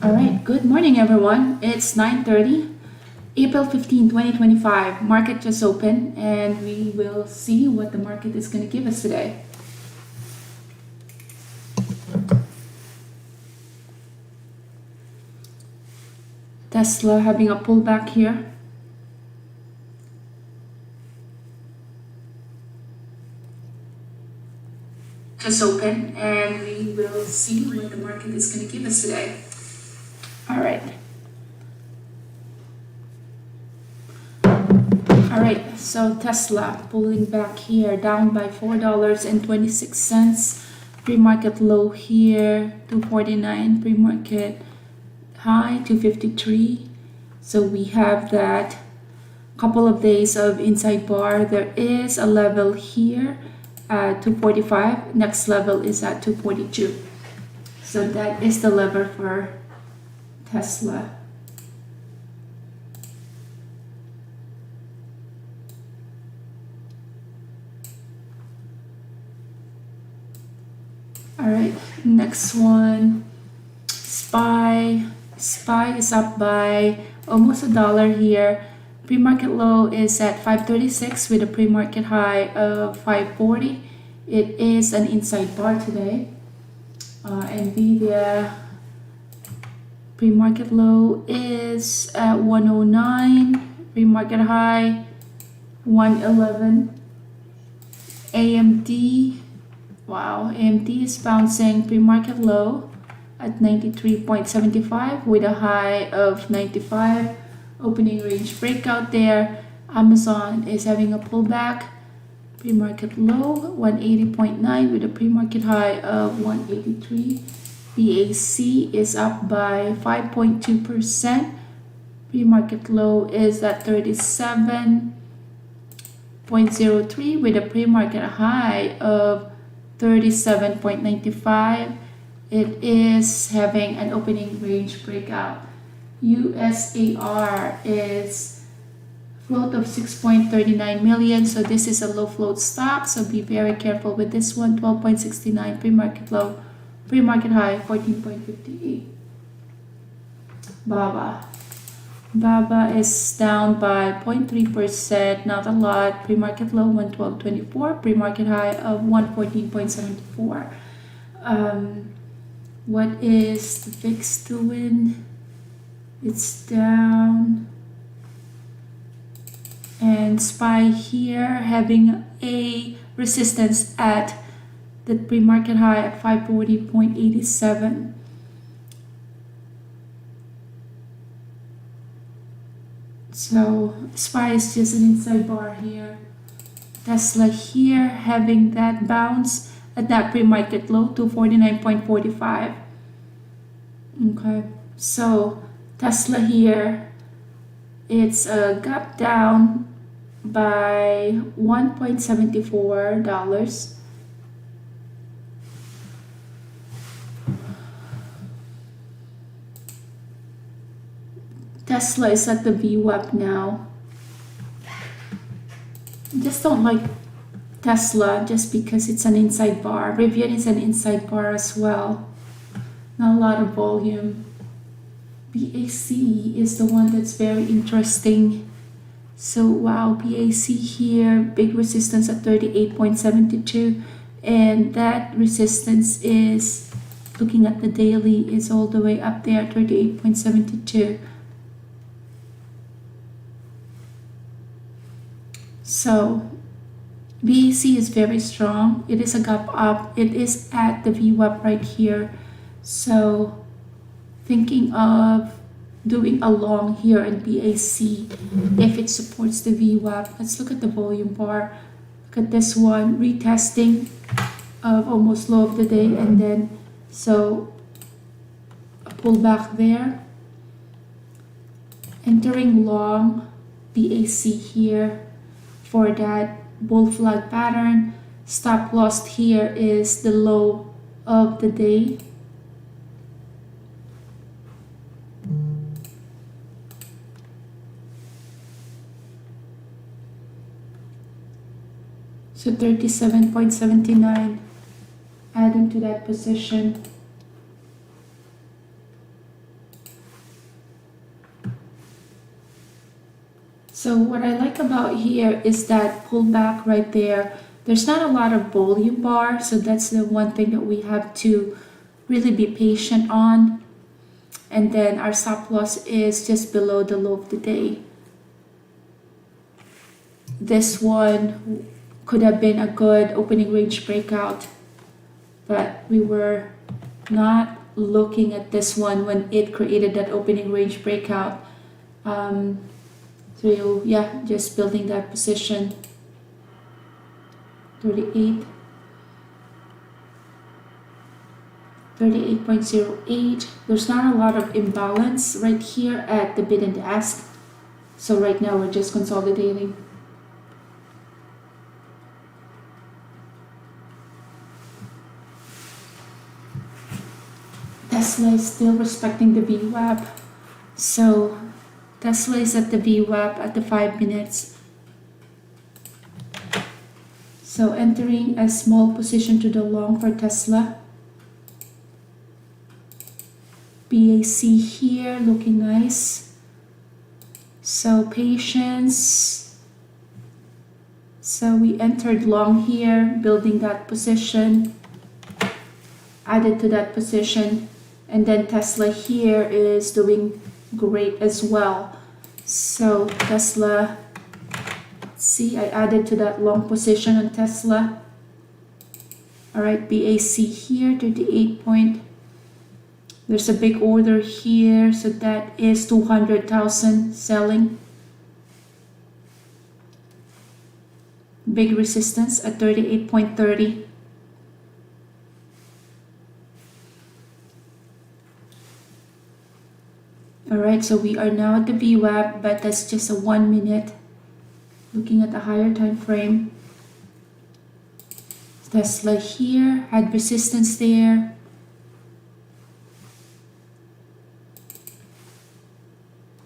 All right, good morning, everyone. It's 9:30, April 15, 2025. Market just opened, and we will see what the market is going to give us today. Tesla having a pullback here. Just open, and we will see what the market is going to give us today. All right. All right, so Tesla pulling back here, down by $4.26. Pre-market low here, 249. Pre-market high, 253. So we have that couple of days of inside bar. There is a level here at 245. Next level is at 242. So that is the level for Tesla. All right, next one, SPY. SPY is up by almost $1 here. Pre-market low is at 536 with a pre-market high of 540. It is an inside bar today. Nvidia pre-market low is at 109. Pre-market high 111. AMD, wow, AMD is bouncing pre-market low at 93.75 with a high of 95. Opening range breakout there. Amazon is having a pullback. Pre-market low 180.9 with a pre-market high of 183. BAC is up by 5.2%. Pre-market low is at 37.03 with a pre-market high of 37.95. It is having an opening range breakout. USAR is float of 6.39 million, so this is a low float stock, so be very careful with this one. 12.69 pre-market low, pre-market high 14.58. Baba is down by 0.3%, not a lot. Pre-market low 112.24, pre-market high of 114.74. What is the VIX doing? It's down. And SPY here having a resistance at the pre-market high at 540.87. So SPY is just an inside bar here. Tesla here having that bounce at that pre-market low to 49.45. Okay, so Tesla here, it's a gap down by $1.74. Tesla is at the VWAP now. Just don't like Tesla just because it's an inside bar. Rivian is an inside bar as well. Not a lot of volume. BAC is the one that's very interesting. So wow, BAC here, big resistance at 38.72, and that resistance is, looking at the daily, is all the way up there, 38.72. So BAC is very strong. It is a gap up. It is at the VWAP right here. So thinking of doing a long here in BAC if it supports the VWAP. Let's look at the volume bar. Look at this one, retesting of almost low of the day, and then so a pullback there. Entering long BAC here for that bull flag pattern. Stop loss here is the low of the day. So 37.79, adding to that position. So what I like about here is that pullback right there. There's not a lot of volume bar, so that's the one thing that we have to really be patient on. And then our stop loss is just below the low of the day. This one could have been a good opening range breakout, but we were not looking at this one when it created that opening range breakout. So yeah, just building that position. 38.08. There's not a lot of imbalance right here at the bid and ask, so right now we're just consolidating. Tesla is still respecting the VWAP, so Tesla is at the VWAP at the 5 minutes. So entering a small position to the long for Tesla. BAC here looking nice. So patience. So we entered long here, building that position. Added to that position. And then Tesla here is doing great as well. So Tesla, See, I added to that long position on Tesla. All right, BAC here, 38 point. There's a big order here, so that is 200,000 selling. Big resistance at 38.30. Alright, so we are now at the VWAP, but that's just a 1 minute. Looking at the higher time frame. Tesla here, had resistance there.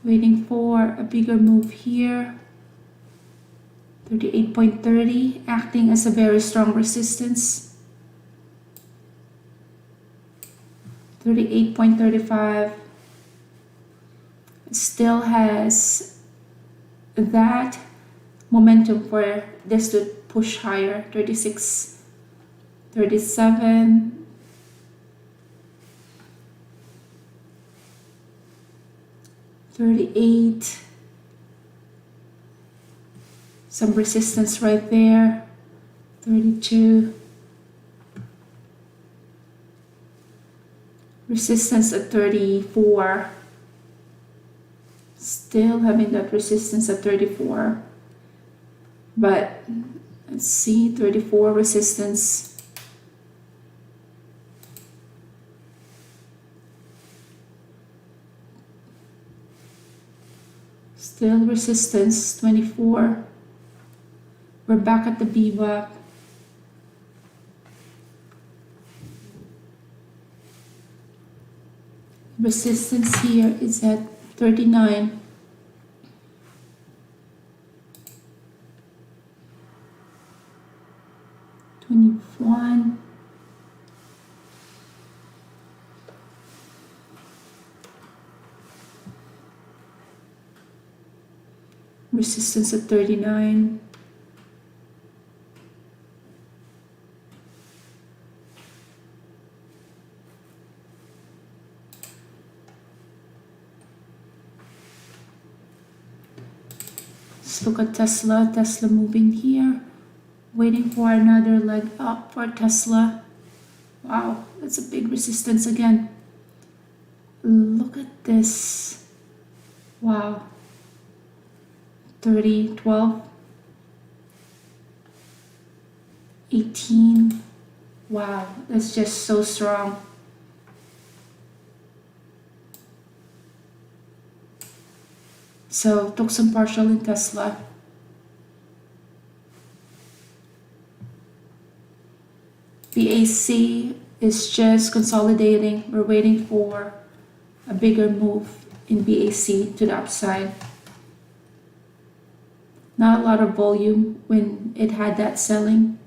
Waiting for a bigger move here. 38.30, acting as a very strong resistance. 38.35. Still has that momentum for this to push higher. 36, 37, 38. Some resistance right there. 32. Resistance at 34. Still having that resistance at 34. But let's see, 34 resistance. Still resistance, 24. We're back at the VWAP. Resistance here is at 39. $21. Resistance at 39. Let's look at Tesla. Tesla moving here. Waiting for another leg up for Tesla. Wow, that's a big resistance again. Look at this. Wow. 30, 12, 18. Wow, that's just so strong. So took some partial in Tesla. BAC is just consolidating. We're waiting for a bigger move in BAC to the upside. Not a lot of volume when it had that selling.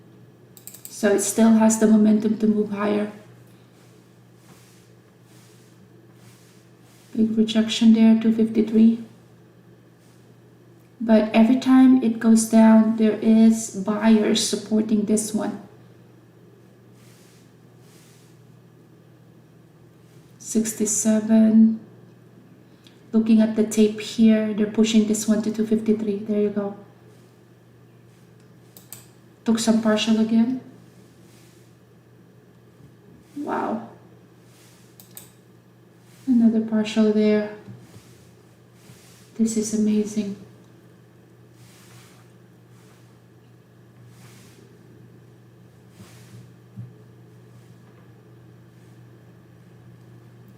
So it still has the momentum to move higher. Big rejection there, 253. But every time it goes down, there is buyers supporting this one. 67. Looking at the tape here, they're pushing this one to 253. There you go. Took some partial again. Wow. Another partial there. This is amazing.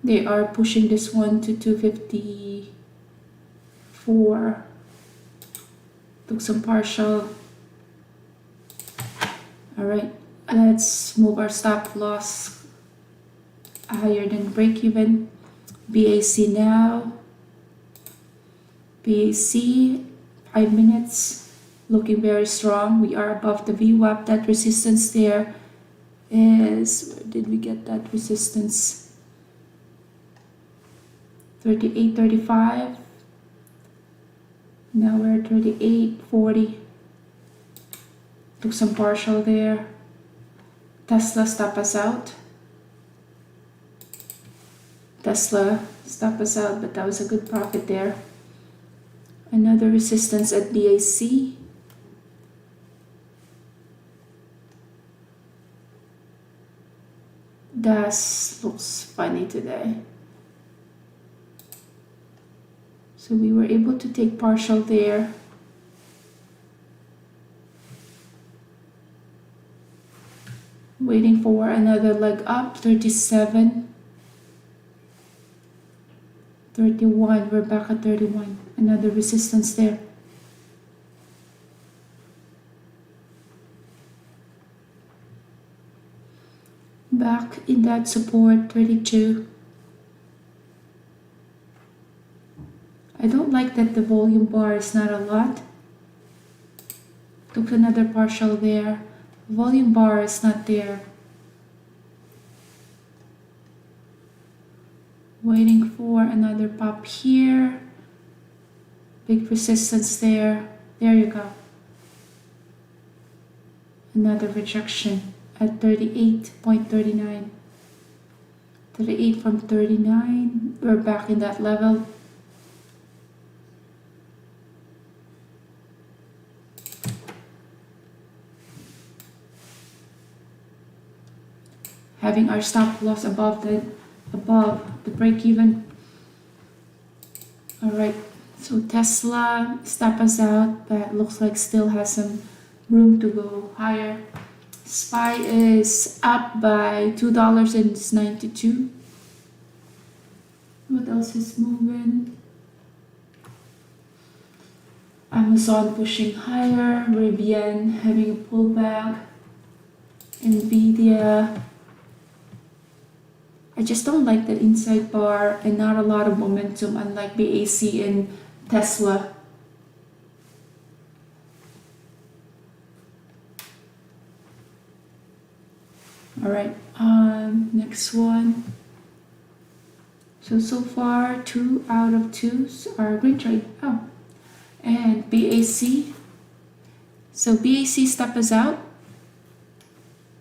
They are pushing this one to 254. Took some partial. Alright, let's move our stop loss higher than break even. BAC now. BAC, 5 minutes. Looking very strong. We are above the VWAP. That resistance there is, where did we get that resistance? 38.35. Now we're at 38.40. Took some partial there. Tesla stop us out. Tesla stop us out, but that was a good profit there. Another resistance at BAC. Das looks funny today. So we were able to take partial there. Waiting for another leg up, 37. 31, we're back at 31. Another resistance there. Back in that support, 32. I don't like that the volume bar is not a lot. Took another partial there. Volume bar is not there. Waiting for another pop here. Big resistance there. There you go. Another rejection at 38.39. 38 from 39. We're back in that level. Having our stop loss above the break even. All right, so Tesla stop us out, but looks like still has some room to go higher. SPY is up by $2.92. What else is moving? Amazon pushing higher, Rivian having a pullback, Nvidia. I just don't like that inside bar and not a lot of momentum, unlike BAC and Tesla. All right, next one. So far 2 out of 2 are green trade. Oh, and BAC. So BAC stopped us out,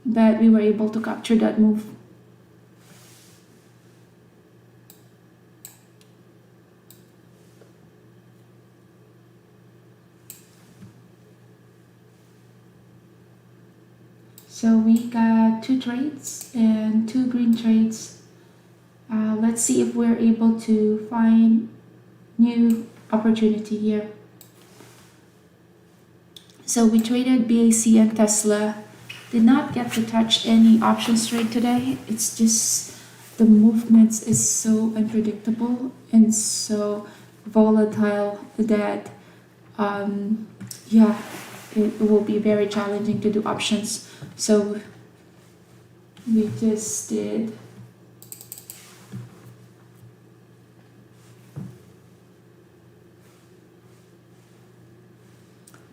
but we were able to capture that move. So we got 2 trades and 2 green trades. Let's see if we're able to find new opportunity here. So we traded BAC and Tesla. Did not get to touch any options trade today. It's just the movements is so unpredictable and so volatile that it will be very challenging to do options. So we just did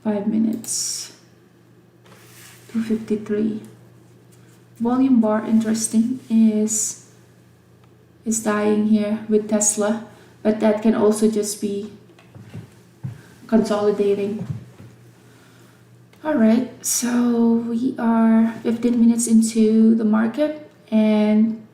five minutes. 253. Volume bar, interesting, is dying here with Tesla, but that can also just be consolidating. All right, so we are 15 minutes into the market and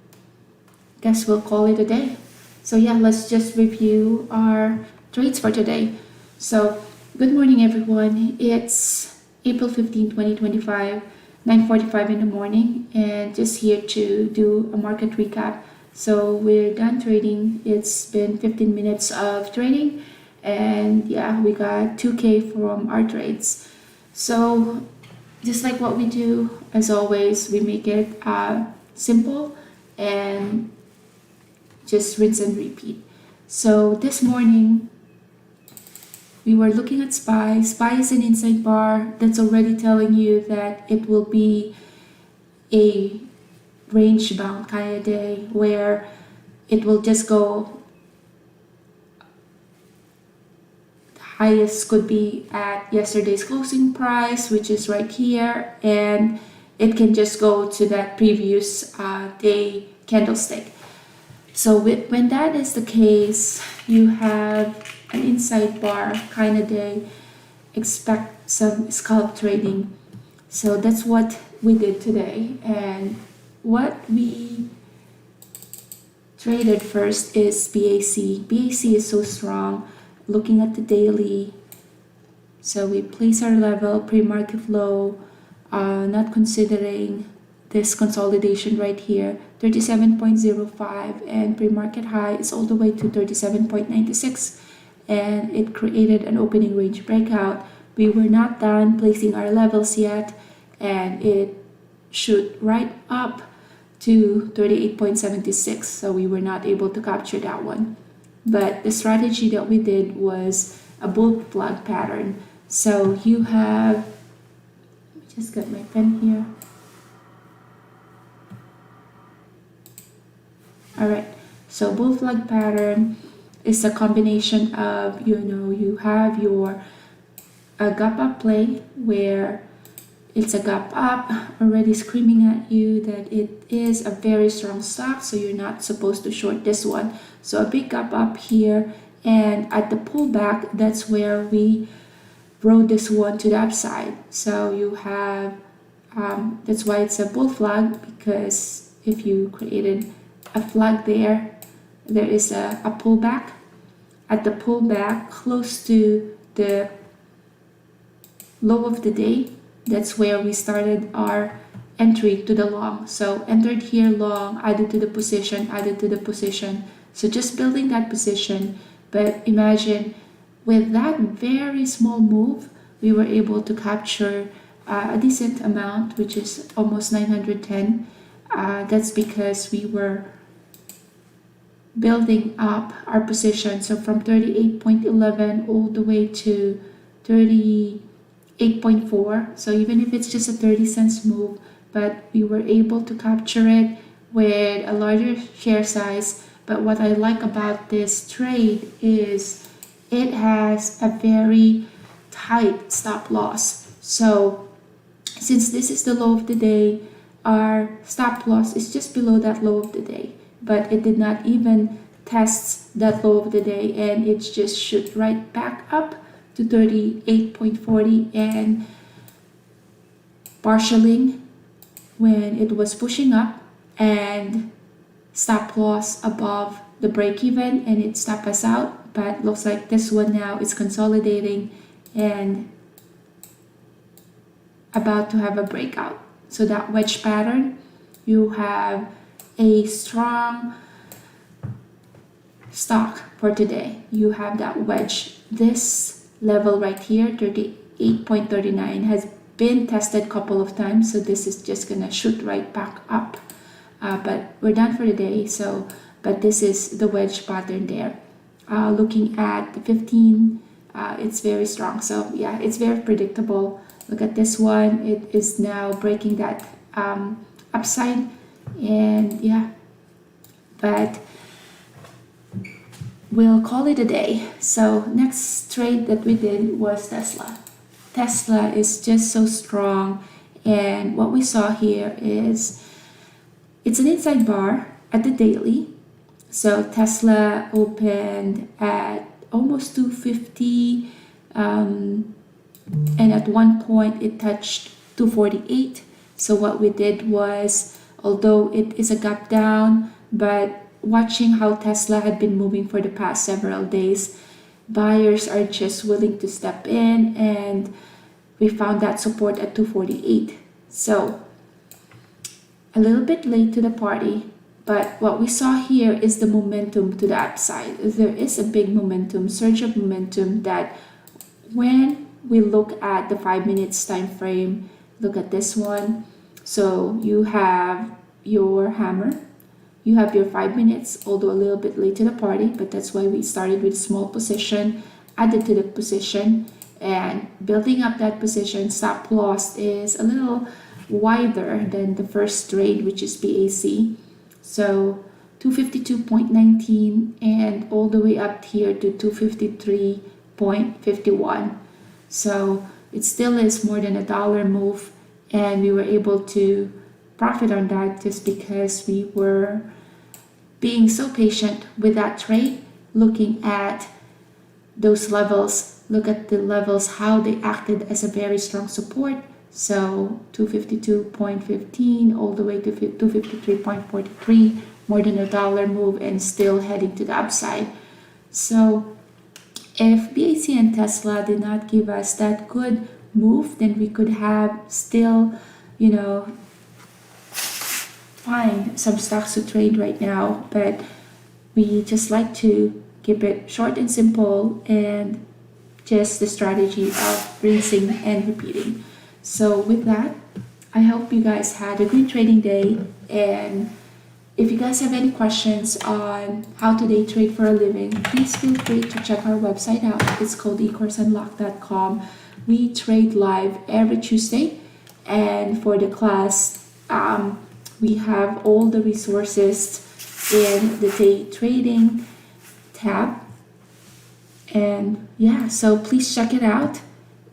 guess we'll call it a day. So yeah, let's just review our trades for today. So good morning, everyone. It's April 15, 2025, 9:45 in the morning, and just here to do a market recap. So we're done trading. It's been 15 minutes of trading, and yeah, we got 2K from our trades. So just like what we do, as always, we make it simple and just rinse and repeat. So this morning, we were looking at SPY. SPY is an inside bar that's already telling you that it will be a range bound kind of day where it will just go highest could be at yesterday's closing price, which is right here, and it can just go to that previous day candlestick. So when that is the case, you have an inside bar kind of day, expect some scalp trading. So that's what we did today, and what we traded first is BAC. BAC is so strong. Looking at the daily, so we place our level pre-market low, not considering this consolidation right here, 37.05, and pre-market high is all the way to 37.96, and it created an opening range breakout. We were not done placing our levels yet, and it shoot right up to 38.76, so we were not able to capture that one. But the strategy that we did was a bull flag pattern. So you have, let me just get my pen here. All right, so bull flag pattern is a combination of, you have your gap up play where it's a gap up already screaming at you that it is a very strong stock, so you're not supposed to short this one. So a big gap up here, and at the pullback, that's where we rode this one to the upside. So you have, that's why it's a bull flag, because if you created a flag there, there is a pullback. At the pullback close to the low of the day, that's where we started our entry to the long. So entered here long, added to the position, added to the position. So just building that position. But imagine with that very small move, we were able to capture a decent amount, which is almost 910. That's because we were building up our position. So from 38.11 all the way to 38.4. So even if it's just a 30 cents move, but we were able to capture it with a larger share size. But what I like about this trade is it has a very tight stop loss. So since this is the low of the day, our stop loss is just below that low of the day, but it did not even test that low of the day, and it's just shoot right back up to 38.40 and partialing when it was pushing up, and stop loss above the break even, and it stopped us out. But looks like this one now is consolidating and about to have a breakout. So that wedge pattern, you have a strong stock for today. You have that wedge. This level right here, 38.39, has been tested a couple of times, so this is just gonna shoot right back up. But we're done for the day. So, but this is the wedge pattern there. Looking at the 15, it's very strong. So yeah, it's very predictable. Look at this one. It is now breaking that upside, and yeah, but we'll call it a day. So next trade that we did was Tesla. Tesla is just so strong, and what we saw here is it's an inside bar at the daily. So Tesla opened at almost 250, and at one point it touched 248. So what we did was, although it is a gap down, but watching how Tesla had been moving for the past several days, buyers are just willing to step in, and we found that support at 248. So a little bit late to the party, but what we saw here is the momentum to the upside. There is a big momentum, surge of momentum, that when we look at the 5 minutes time frame, look at this one. So you have your hammer, you have your 5 minutes, although a little bit late to the party, but that's why we started with small position, added to the position, and building up that position. Stop loss is a little wider than the first trade, which is BAC. So 252.19 and all the way up here to 253.51. So it still is more than $1 move, and we were able to profit on that just because we were being so patient with that trade, looking at those levels. Look at the levels, how they acted as a very strong support. So 252.15 all the way to 253.43, more than $1 move, and still heading to the upside. So if BAC and Tesla did not give us that good move, then we could have still, find some stocks to trade right now, but we just like to keep it short and simple and just the strategy of rinsing and repeating. So with that, I hope you guys had a good trading day, and if you guys have any questions on how to day trade for a living, please feel free to check our website out. It's called ecourseunlock.com. We trade live every Tuesday, and for the class, we have all the resources in the day trading tab. And yeah, so please check it out.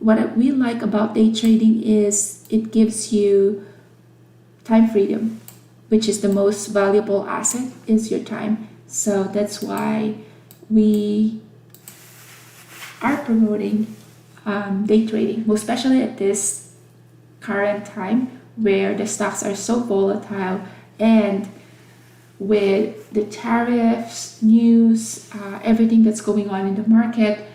What we like about day trading is it gives you time freedom, which is the most valuable asset is your time. So that's why we are promoting day trading, most especially at this current time where the stocks are so volatile, and with the tariffs, news, everything that's going on in the market,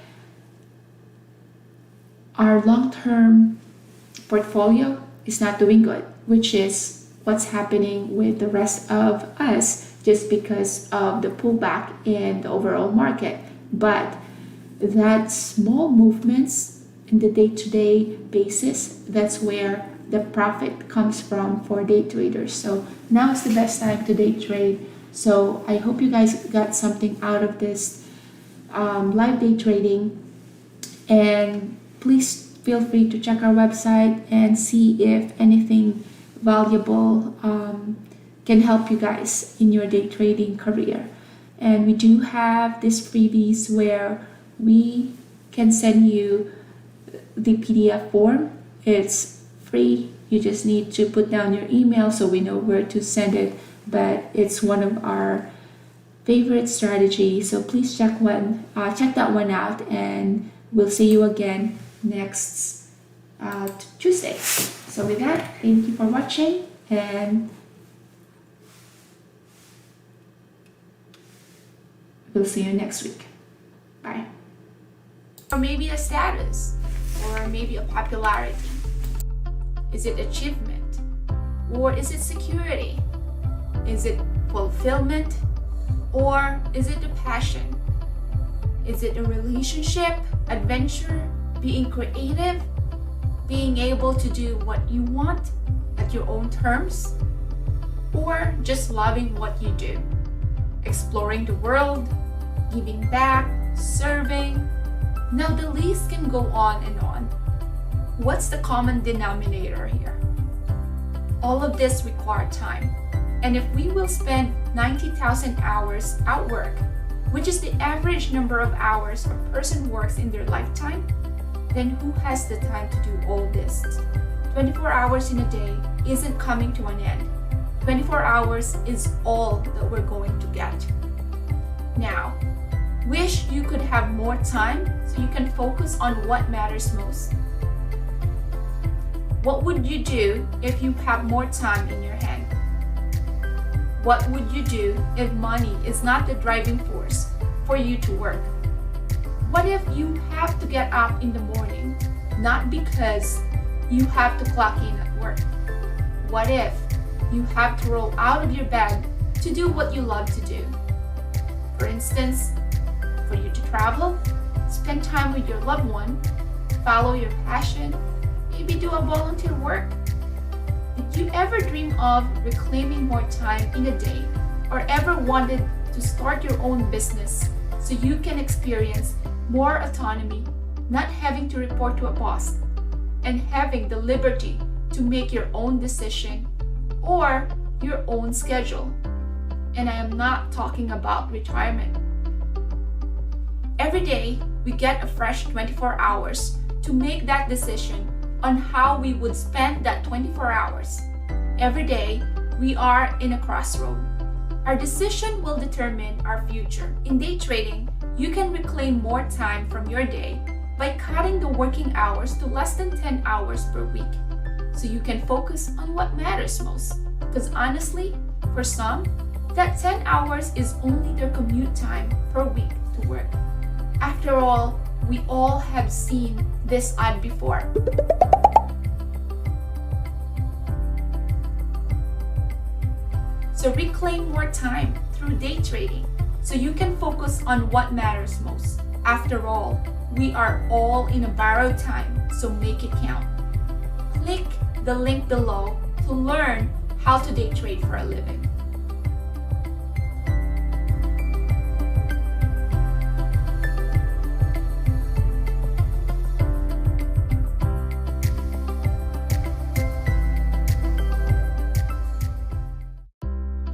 our long-term portfolio is not doing good, which is what's happening with the rest of us just because of the pullback in the overall market. But that small movements in the day-to-day basis, that's where the profit comes from for day traders. So now is the best time to day trade. So I hope you guys got something out of this live day trading, and please feel free to check our website and see if anything valuable can help you guys in your day trading career. And we do have these freebies where we can send you the PDF form. It's free. You just need to put down your email so we know where to send it. But it's one of our favorite strategies. So please check that one out, and we'll see you again next Tuesday. So with that, thank you for watching, and we'll see you next week. Bye. Or maybe a status, or maybe a popularity. Is it achievement? Or is it security? Is it fulfillment? Or is it a passion? Is it a relationship, adventure, being creative, being able to do what you want at your own terms? Or just loving what you do? Exploring the world, giving back, serving. Now the list can go on and on. What's the common denominator here? All of this require time. And if we will spend 90,000 hours at work, which is the average number of hours a person works in their lifetime, then who has the time to do all this? 24 hours in a day isn't coming to an end. 24 hours is all that we're going to get. Now, wish you could have more time so you can focus on what matters most. What would you do if you have more time in your hand? What would you do if money is not the driving force for you to work? What if you have to get up in the morning, not because you have to clock in at work? What if you have to roll out of your bed to do what you love to do? For instance, for you to travel, spend time with your loved one, follow your passion, maybe do a volunteer work. Did you ever dream of reclaiming more time in a day, or ever wanted to start your own business so you can experience more autonomy, not having to report to a boss, and having the liberty to make your own decision or your own schedule? And I am not talking about retirement. Every day, we get a fresh 24 hours to make that decision on how we would spend that 24 hours. Every day, we are in a crossroad. Our decision will determine our future. In day trading, you can reclaim more time from your day by cutting the working hours to less than 10 hours per week, so you can focus on what matters most. Because honestly, for some, that 10 hours is only their commute time per week to work. After all, we all have seen this ad before. So reclaim more time through day trading so you can focus on what matters most. After all, we are all in a borrowed time, so make it count. Click the link below to learn how to day trade for a living.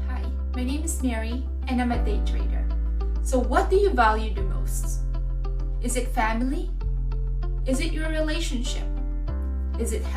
Hi, my name is Mary and I'm a day trader. So what do you value the most? Is it family? Is it your relationship? Is it health?